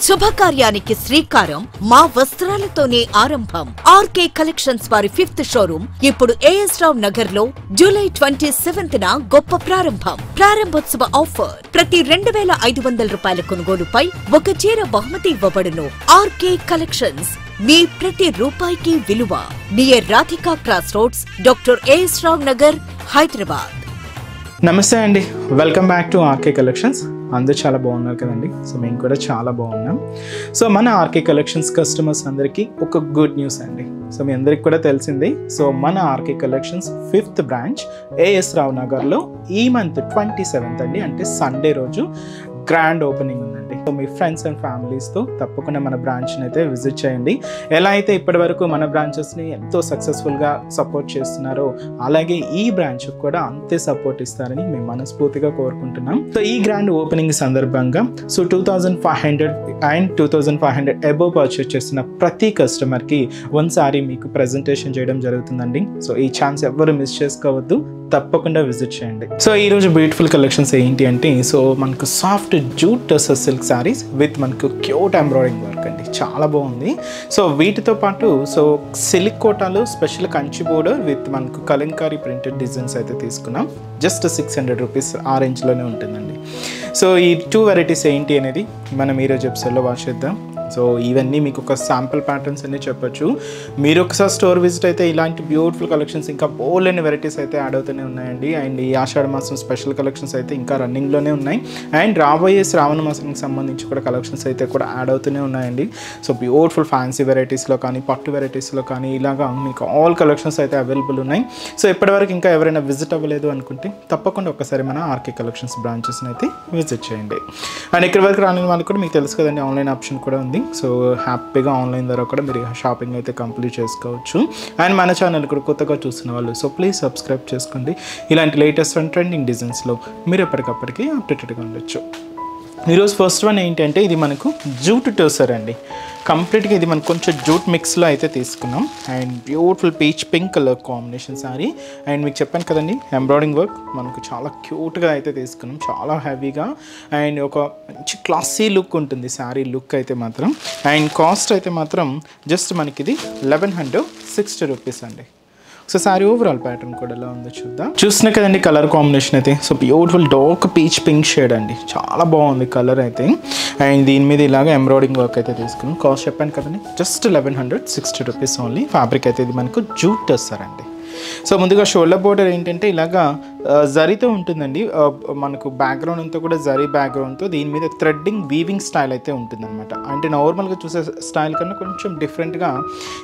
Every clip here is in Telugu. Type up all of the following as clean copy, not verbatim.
శుభకార్యానికి శ్రీకారం మా వస్త్రాలతోనే ఆరంభం. ఆర్కే కలెక్షన్స్ వారి 5th షోరూమ్ ఇప్పుడు ఏఎస్ రావు నగర్ లో జూలై 27న గొప్ప ప్రారంభం. ప్రారంభోత్సవ ఆఫర్ ప్రతి 2500 రూపాయల కొనుగోలుపై ఒక చీర బహుమతి ఇవ్వబడును. ఆర్కే కలెక్షన్స్ మీ ప్రతి రూపాయికి విలువ. Near Radhika cross roads, doctor AS Rao Nagar, Hyderabad. నమస్తే అండి, welcome back to RK collections. అందరూ చాలా బాగున్నారు కదండి. సో మేము కూడా చాలా బాగున్నాం. సో మన ఆర్కే కలెక్షన్స్ కస్టమర్స్ అందరికీ ఒక గుడ్ న్యూస్ అండి. సో మీ అందరికి కూడా తెలిసింది. సో మన RK collections 5th branch AS Rao నగర్లో ఈ మంత్ 27th అండి, అంటే సండే రోజు గ్రాండ్ ఓపెనింగ్ ఉందండి. సో మీ ఫ్రెండ్స్ అండ్ ఫ్యామిలీస్తో తప్పకుండా మన బ్రాంచ్ని అయితే విజిట్ చేయండి. ఎలా అయితే ఇప్పటి వరకు మన బ్రాంచెస్ని ఎంతో సక్సెస్ఫుల్గా సపోర్ట్ చేస్తున్నారో అలాగే ఈ బ్రాంచ్ కూడా అంతే సపోర్ట్ ఇస్తారని మేము మనస్ఫూర్తిగా కోరుకుంటున్నాం. సో ఈ గ్రాండ్ ఓపెనింగ్ సందర్భంగా సో 2500 అండ్ 2500 అబోవ్ పర్చేస్ చేసిన ప్రతి కస్టమర్కి ఒకసారి మీకు ప్రెజెంటేషన్ చేయడం జరుగుతుందండి. సో ఈ ఛాన్స్ ఎవరు మిస్ చేసుకోవద్దు, తప్పకుండా విజిట్ చేయండి. సో ఈరోజు బ్యూటిఫుల్ కలెక్షన్స్ ఏంటి అంటే, సో మనకు soft jute tussar silk saris with మనకు క్యూట్ ఎంబ్రాయిడింగ్ వర్క్ అండి, చాలా బాగుంది. సో వీటితో పాటు సో సిల్క్ కోటాలు స్పెషల్ కంచి బోర్డర్ విత్ మనకు కలంకారీ ప్రింటెడ్ డిజైన్స్ అయితే తీసుకున్నాం. జస్ట్ 600 రూపీస్ ఆ రేంజ్లోనే ఉంటుందండి. సో ఈ 2 వెరైటీస్ ఏంటి అనేది మనం ఈరోజు ఎపిసోడ్లో వాచ్ చేద్దాం. సో ఇవన్నీ మీకు ఒక శాంపుల్ ప్యాటర్న్స్ అనే చెప్పొచ్చు. మీరు ఒకసారి స్టోర్ విజిట్ అయితే ఇలాంటి బ్యూటిఫుల్ కలెక్షన్స్ ఇంకా బోల్డ్ వెరైటీస్ అయితే యాడ్ అవుతూనే ఉన్నాయండి. అండ్ ఈ ఆషాఢ మాసం స్పెషల్ కలెక్షన్స్ అయితే ఇంకా రన్నింగ్లోనే ఉన్నాయి. అండ్ రాబోయే శ్రావణ మాసానికి సంబంధించి కూడా కలెక్షన్స్ అయితే కూడా యాడ్ అవుతూనే ఉన్నాయండి. సో బ్యూటిఫుల్ ఫ్యాన్సీ వెరైటీస్లో కానీ పట్టు వెరైటీస్లో కానీ ఇలాగా మీకు ఆల్ కలెక్షన్స్ అయితే అవైలబుల్ ఉన్నాయి. సో ఇప్పటివరకు ఇంకా ఎవరైనా విజిట్ అవ్వలేదు అనుకుంటే తప్పకుండా ఒకసారి మన ఆర్కే కలెక్షన్స్ బ్రాంచెస్ని అయితే విజిట్ చేయండి. అండ్ ఇక్కడ వరకు రాని వాళ్ళకి కూడా మీకు తెలుసు కదండి, ఆన్లైన్ ఆప్షన్ కూడా ఉంది. సో హ్యాపీగా ఆన్లైన్ ద్వారా కూడా మీరు షాపింగ్ అయితే కంప్లీట్ చేసుకోవచ్చు. అండ్ మన ఛానల్ కూడా కొత్తగా చూస్తున్న వాళ్ళు సో ప్లీజ్ సబ్స్క్రైబ్ చేసుకోండి. ఇలాంటి లేటెస్ట్ అండ్ ట్రెండింగ్ డిజైన్స్లో మీరు ఎప్పటికప్పటికి అప్డేటెడ్గా ఉండొచ్చు. ఈరోజు ఫస్ట్ వన్ ఏంటంటే ఇది మనకు జూట్ టోసర్ అండి. కంప్లీట్గా ఇది మనకు కొంచెం జూట్ మిక్స్లో అయితే తీసుకున్నాం. And beautiful peach pink colour combination sari. And మీకు చెప్పాను కదండి, ఎంబ్రాయిడింగ్ వర్క్ మనకు చాలా క్యూట్గా అయితే తీసుకున్నాం, చాలా హెవీగా. అండ్ ఒక మంచి క్లాసీ లుక్ ఉంటుంది శారీ లుక్ అయితే మాత్రం. అండ్ కాస్ట్ అయితే మాత్రం జస్ట్ మనకి ఇది 1160 రూపీస్ అండి. సో సారీ ఓవరాల్ ప్యాటర్న్ కూడా ఎలా ఉందో చూద్దాం. చూస్తున్నా కదండి కలర్ కాంబినేషన్ అయితే. So beautiful dark peach pink shade అండి, చాలా బాగుంది కలర్ అయితే. అండ్ దీని మీద ఇలాగ ఎంబ్రాయిడింగ్ వర్క్ అయితే తీసుకున్నాం. కాస్ట్ చెప్పాను కదండి, జస్ట్ 1160 రూపీస్ ఓన్లీ. ఫ్యాబ్రిక్ అయితే ఇది మనకు జూట్ టస్సర్. సో ముందుగా షోల్డర్ బోర్డర్ ఏంటంటే ఇలాగా జరీతో ఉంటుందండి. మనకు బ్యాక్గ్రౌండ్ అంతా కూడా జరీ బ్యాక్గ్రౌండ్తో దీని మీద థ్రెడ్డింగ్ వీవింగ్ స్టైల్ అయితే ఉంటుందన్నమాట. అంటే నార్మల్గా చూసే స్టైల్ కన్నా కొంచెం డిఫరెంట్గా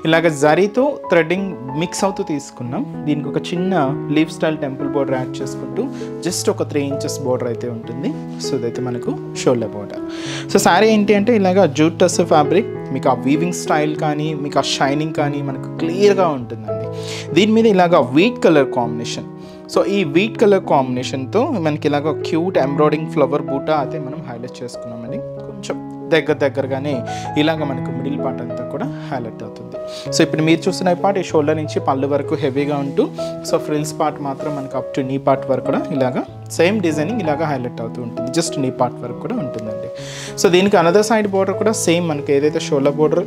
ఇలాగ జరీతో థ్రెడ్డింగ్ మిక్స్ అవుతూ తీసుకున్నాం. దీనికి ఒక చిన్న leaf style temple border add చేసుకుంటూ జస్ట్ ఒక 3 ఇంచెస్ బోర్డర్ అయితే ఉంటుంది. సో ఇదైతే మనకు షోల్డర్ బోర్డర్. సో శారీ ఏంటి అంటే ఇలాగ జూట్ టస్సర్ ఫ్యాబ్రిక్, మీకు ఆ వీవింగ్ స్టైల్ కానీ మీకు ఆ షైనింగ్ కానీ మనకు క్లియర్గా ఉంటుందండి. దీని మీద ఇలాగ వీట్ కలర్ కాంబినేషన్. సో ఈ వీట్ కలర్ కాంబినేషన్తో మనకి ఇలాగ క్యూట్ ఎంబ్రాయిడింగ్ ఫ్లవర్ బూటా అయితే మనం హైలైట్ చేసుకున్నామండి. కొంచెం దగ్గరగానే ఇలాగ మనకు మిడిల్ పార్ట్ అంతా కూడా హైలైట్ అవుతుంది. సో ఇప్పుడు మీరు చూస్తున్న పార్ట్ ఈ షోల్డర్ నుంచి పళ్ళు వరకు హెవీగా ఉంటూ సో ఫ్రిల్స్ పార్ట్ మాత్రం మనకు అప్ టు నీ పార్ట్ వరకు కూడా ఇలాగా సేమ్ డిజైనింగ్ ఇలాగా హైలైట్ అవుతూ ఉంటుంది. జస్ట్ నీ పార్ట్ వరకు కూడా ఉంటుందండి. సో దీనికి అనదర్ సైడ్ బోర్డర్ కూడా సేమ్ మనకి ఏదైతే షోల్డర్ బోర్డర్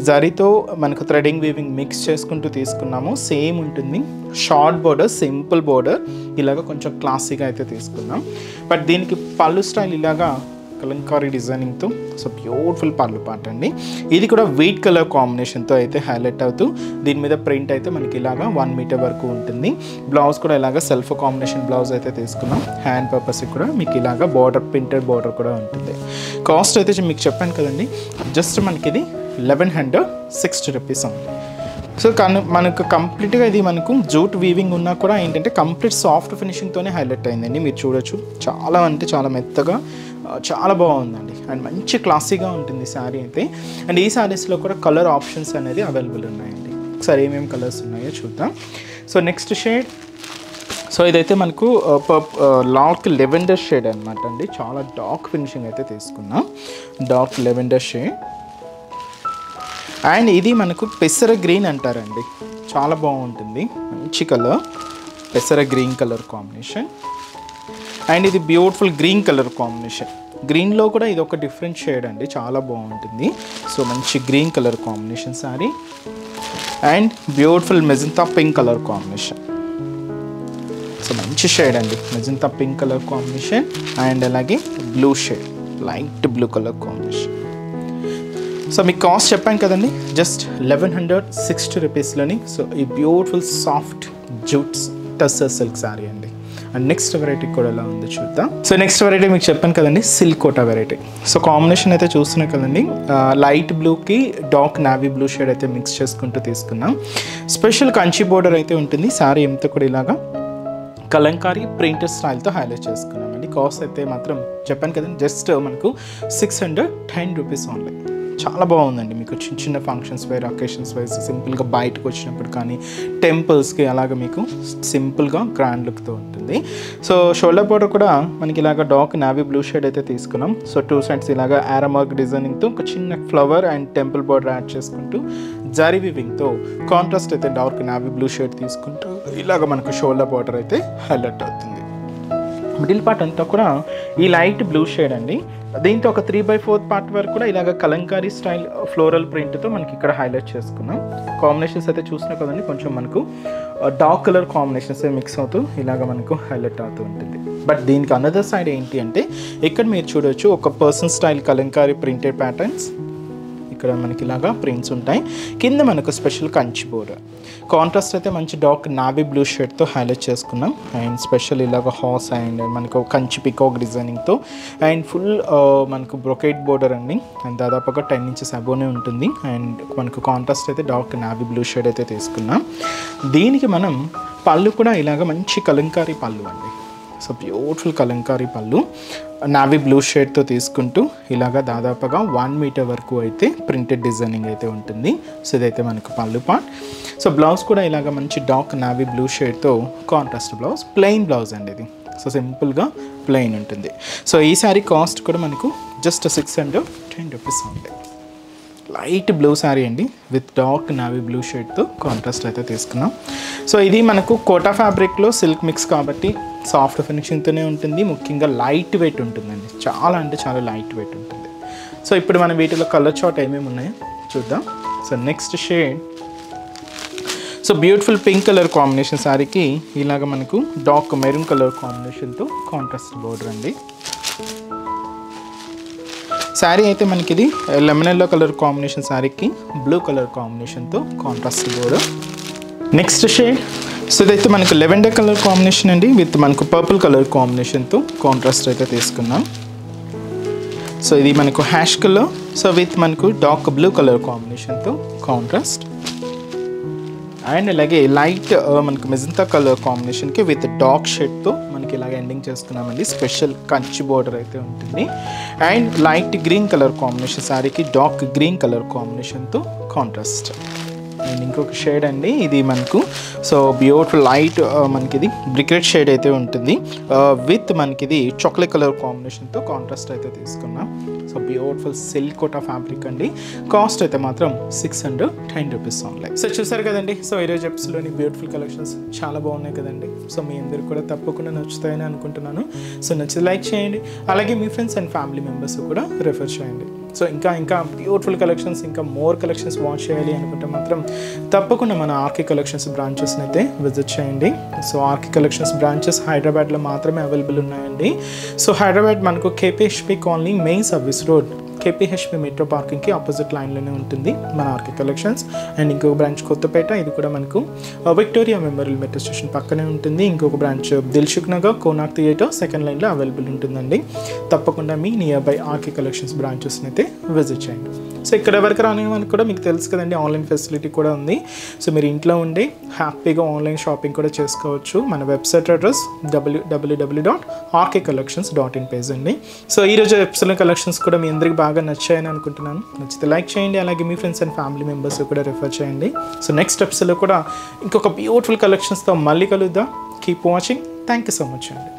జరీతో మనకు థ్రెడింగ్ వీవింగ్ మిక్స్ చేసుకుంటూ తీసుకున్నామో సేమ్ ఉంటుంది. షార్ట్ బోర్డర్, సింపుల్ బోర్డర్, ఇలాగ కొంచెం క్లాసీగా అయితే తీసుకున్నాం. బట్ దీనికి పళ్ళు స్టైల్ ఇలాగా కలంకారీ డిజైనింగ్తో సో బ్యూటిఫుల్ పళ్ళు పార్ట్ అండి. ఇది కూడా వీట్ కలర్ కాంబినేషన్తో అయితే హైలైట్ అవుతూ దీని మీద ప్రింట్ అయితే మనకి ఇలాగా 1 మీటర్ వరకు ఉంటుంది. బ్లౌజ్ కూడా ఇలాగ సెల్ఫ్ కాంబినేషన్ బ్లౌజ్ అయితే తీసుకున్నాం. హ్యాండ్ పర్పస్కి కూడా మీకు ఇలాగ బార్డర్ ప్రింటెడ్ బార్డర్ కూడా ఉంటుంది. కాస్ట్ అయితే మీకు చెప్పాను కదండి, జస్ట్ మనకి ఇది 1160 రూపీస్ ఉంది. సో మనకు కంప్లీట్గా ఇది మనకు జూట్ వీవింగ్ ఉన్నా కూడా ఏంటంటే కంప్లీట్ సాఫ్ట్ ఫినిషింగ్తోనే హైలైట్ అయిందండి. మీరు చూడొచ్చు, చాలా అంటే చాలా మెత్తగా చాలా బాగుందండి. అండ్ మంచి క్లాసీగా ఉంటుంది శారీ అయితే. అండ్ ఈ శారీస్లో కూడా కలర్ ఆప్షన్స్ అనేది అవైలబుల్ ఉన్నాయండి. ఒకసారి ఏమేమి కలర్స్ ఉన్నాయో చూద్దాం. సో నెక్స్ట్ షేడ్, సో ఇదైతే మనకు లాక్ లెవెండర్ షేడ్ అనమాట అండి. చాలా డార్క్ ఫినిషింగ్ అయితే తీసుకున్నాం, డార్క్ లెవెండర్ షేడ్. అండ్ ఇది మనకు పెసర గ్రీన్ అంటారండి, చాలా బాగుంటుంది, మంచి కలర్, పెసర గ్రీన్ కలర్ కాంబినేషన్. అండ్ ఇది బ్యూటిఫుల్ గ్రీన్ కలర్ కాంబినేషన్, గ్రీన్లో కూడా ఇది ఒక డిఫరెంట్ షేడ్ అండి, చాలా బాగుంటుంది. సో మంచి green colour combination sari and beautiful magenta pink colour combination. So మంచి షేడ్ అండి, magenta pink colour combination and అలాగే blue shade, light blue colour combination. So మీకు కాస్ట్ చెప్పాను కదండి, జస్ట్ 1160 రూపీస్లోని. సో ఈ beautiful soft jutes tussar silk sari అండి. అండ్ నెక్స్ట్ వెరైటీ కూడా ఎలా ఉందో చూద్దాం. సో నెక్స్ట్ వెరైటీ మీకు చెప్పాను కదండి, silk Kota variety. So combination అయితే చూస్తున్నాం కదండి, లైట్ బ్లూకి డార్క్ నావీ బ్లూ షేడ్ అయితే మిక్స్ చేసుకుంటూ తీసుకున్నాం. స్పెషల్ కంచి బోర్డర్ అయితే ఉంటుంది. శారీ అంతా కూడా ఇలాగా కలంకారీ ప్రింటర్ స్టైల్తో హైలైట్ చేసుకున్నామండి. కాస్ట్ అయితే మాత్రం చెప్పాను కదండి, జస్ట్ మనకు 610 రూపీస్ ఓన్లీ. చాలా బాగుందండి. మీకు చిన్న చిన్న ఫంక్షన్స్ వేర్, అకేషన్స్ వైజ్ సింపుల్గా బయటకు వచ్చినప్పుడు కానీ టెంపుల్స్కి అలాగ మీకు సింపుల్గా గ్రాండ్ లుక్తో ఉంటుంది. సో షోల్డర్ బోర్డర్ కూడా మనకి ఇలాగ డార్క్ నావీ బ్లూ షేడ్ అయితే తీసుకున్నాం. సో 2 సైడ్స్ ఇలాగ ఆరమార్క్ డిజైనింగ్తో ఒక చిన్న flower and temple border add చేసుకుంటూ జరీ వీవింగ్తో కాంట్రాస్ట్ అయితే డార్క్ నావీ బ్లూ షేడ్ తీసుకుంటూ ఇలాగ మనకు షోల్డర్ బోర్డర్ అయితే హైలైట్ అవుతుంది. మిడిల్ పార్ట్ అంతా కూడా ఈ లైట్ బ్లూ షేడ్ అండి. దీంతో ఒక 3/4 పార్ట్ వరకు కూడా ఇలాగ కలంకారీ స్టైల్ ఫ్లోరల్ ప్రింట్తో మనకి ఇక్కడ హైలైట్ చేసుకున్నాం. కాంబినేషన్స్ అయితే చూసినా కదండి, కొంచెం మనకు డార్క్ కలర్ కాంబినేషన్స్ మిక్స్ అవుతూ ఇలాగ మనకు హైలైట్ అవుతూ ఉంటుంది. బట్ దీనికి అనదర్ సైడ్ ఏంటి అంటే, ఇక్కడ మీరు చూడొచ్చు ఒక person style Kalamkari printed patterns. ఇక్కడ మనకి ఇలాగా ప్రింట్స్ ఉంటాయి. కింద మనకు స్పెషల్ కంచి బోర్డర్. కాంట్రాస్ట్ అయితే మంచి డార్క్ నావీ బ్లూ షేడ్తో హైలైట్ చేసుకున్నాం. అండ్ స్పెషల్ ఇలాగ హార్స్ అండ్ మనకు కంచి పికాక్ డిజైనింగ్తో అండ్ ఫుల్ మనకు బ్రొకేట్ బోర్డర్ అండి. అండ్ దాదాపుగా 10 ఇంచెస్ అబోనే ఉంటుంది. అండ్ మనకు కాంట్రాస్ట్ అయితే డార్క్ నావీ బ్లూ షేడ్ అయితే తీసుకున్నాం. దీనికి మనం పళ్ళు కూడా ఇలాగ మంచి కలంకారీ పళ్ళు అండి. సో బ్యూటిఫుల్ కలంకారీ పళ్ళు నావీ బ్లూ షేడ్తో తీసుకుంటూ ఇలాగా దాదాపుగా 1 మీటర్ వరకు అయితే ప్రింటెడ్ డిజైనింగ్ అయితే ఉంటుంది. సో ఇదైతే మనకు పళ్ళు పార్ట్. సో బ్లౌజ్ కూడా ఇలాగ మంచి డార్క్ నావీ బ్లూ షేడ్తో కాంట్రాస్ట్ బ్లౌజ్, ప్లెయిన్ బ్లౌజ్ అండి ఇది. సో సింపుల్గా ప్లెయిన్ ఉంటుంది. సో ఈ శారీ కాస్ట్ కూడా మనకు జస్ట్ 610 రూపీస్ ఉంది. లైట్ బ్లూ శారీ అండి విత్ డార్క్ నావీ బ్లూ షేడ్తో కాంట్రాస్ట్ అయితే తీసుకున్నాం. సో ఇది మనకు కోటా ఫ్యాబ్రిక్లో సిల్క్ మిక్స్ కాబట్టి సాఫ్ట్ ఫినిషింగ్తోనే ఉంటుంది. ముఖ్యంగా లైట్ వెయిట్ ఉంటుందండి, చాలా అంటే చాలా లైట్ వెయిట్ ఉంటుంది. సో ఇప్పుడు మనం వీటిలో కలర్ చార్ట్ ఏమేమి ఉన్నాయో చూద్దాం. So next shade, so beautiful pink colour combination శారీకి ఇలాగ మనకు డార్క్ మెరూన్ కలర్ కాంబినేషన్తో కాంట్రాస్ట్ బోర్డర్ అండి. శారీ అయితే మనకి ఇది లెమన్ ఎల్లో కలర్ కాంబినేషన్ శారీకి బ్లూ కలర్ కాంబినేషన్తో contrast border. Next shade, so ఇదైతే మనకు లెవెండర్ కలర్ కాంబినేషన్ అండి విత్ మనకు పర్పుల్ కలర్ కాంబినేషన్తో కాంట్రాస్ట్ అయితే తీసుకున్నాం. సో ఇది మనకు హ్యాష్ కలర్, సో విత్ మనకు డార్క్ బ్లూ కలర్ కాంబినేషన్తో కాంట్రాస్ట్. అండ్ అలాగే లైట్ మనకు మెజంతా కలర్ కాంబినేషన్కి విత్ డార్క్ షేడ్తో మనకి ఇలాగ ఎండింగ్ చేసుకున్నామండి. స్పెషల్ కంచి బోర్డర్ అయితే ఉంటుంది. And light green colour combination శారీకి డార్క్ గ్రీన్ కలర్ కాంబినేషన్తో కాంట్రాస్ట్. అండ్ ఇంకొక షేడ్ అండి ఇది మనకు, సో బ్యూటిఫుల్ లైట్ మనకి ఇది బ్రికెట్ షేడ్ అయితే ఉంటుంది విత్ మనకి ఇది చాక్లెట్ కలర్ కాంబినేషన్తో కాంట్రాస్ట్ అయితే తీసుకున్నాం. So beautiful silk Kota fabric అండి. కాస్ట్ అయితే మాత్రం 610 రూపీస్ ఓన్లీ. సో చూసారు కదండి, సో ఈరోజు ఎపిసోడ్లోని బ్యూటిఫుల్ కలెక్షన్స్ చాలా బాగున్నాయి కదండి. సో మీ అందరికి కూడా తప్పకుండా నచ్చుతాయని అనుకుంటున్నాను. సో నచ్చితే లైక్ చేయండి, అలాగే మీ ఫ్రెండ్స్ అండ్ ఫ్యామిలీ మెంబర్స్ కూడా రెఫర్ చేయండి. సో ఇంకా బ్యూటిఫుల్ కలెక్షన్స్, ఇంకా మోర్ కలెక్షన్స్ వాచ్ చేయాలి అనుకుంటే మాత్రం తప్పకుండా మన ఆర్కే కలెక్షన్స్ బ్రాంచెస్ని అయితే విజిట్ చేయండి. సో ఆర్కే కలెక్షన్స్ బ్రాంచెస్ హైదరాబాద్లో మాత్రమే అవైలబుల్ ఉన్నాయండి. సో హైదరాబాద్ మనకు KPHB colony main service road, KPHB metro పార్కింగ్కి ఆపోజిట్ లైన్లోనే ఉంటుంది మన ఆర్కే కలెక్షన్స్. అండ్ ఇంకొక బ్రాంచ్ కొత్తపేట, ఇది కూడా మనకు విక్టోరియా మెమోరియల్ మెట్రో స్టేషన్ పక్కనే ఉంటుంది. ఇంకొక branch Dilsukh Nagar Konark theatre second లైన్లో అవైలబుల్ ఉంటుందండి. తప్పకుండా మీ నియర్ బై ఆర్కే కలెక్షన్స్ బ్రాంచెస్ని అయితే విజిట్ చేయండి. సో ఇక్కడ వరకు రాని మనకు కూడా మీకు తెలుసు కదండి, ఆన్లైన్ ఫెసిలిటీ కూడా ఉంది. సో మీరు ఇంట్లో ఉండి హ్యాపీగా ఆన్లైన్ షాపింగ్ కూడా చేసుకోవచ్చు. మన వెబ్సైట్ అడ్రస్ www.rkcollections.in పేజ్ అండి. సో ఈరోజు ఎపిసోడ్ కలెక్షన్స్ కూడా మీ అందరికి బాగా నచ్చాయని అనుకుంటున్నాను. నచ్చితే లైక్ చేయండి, అలాగే మీ ఫ్రెండ్స్ అండ్ ఫ్యామిలీ మెంబర్స్ కూడా రెఫర్ చేయండి. సో నెక్స్ట్ ఎపిసోడ్లో కూడా ఇంకొక బ్యూటిఫుల్ కలెక్షన్స్తో మళ్ళీ కలుద్దాం. Keep watching. Thank you so much అండి.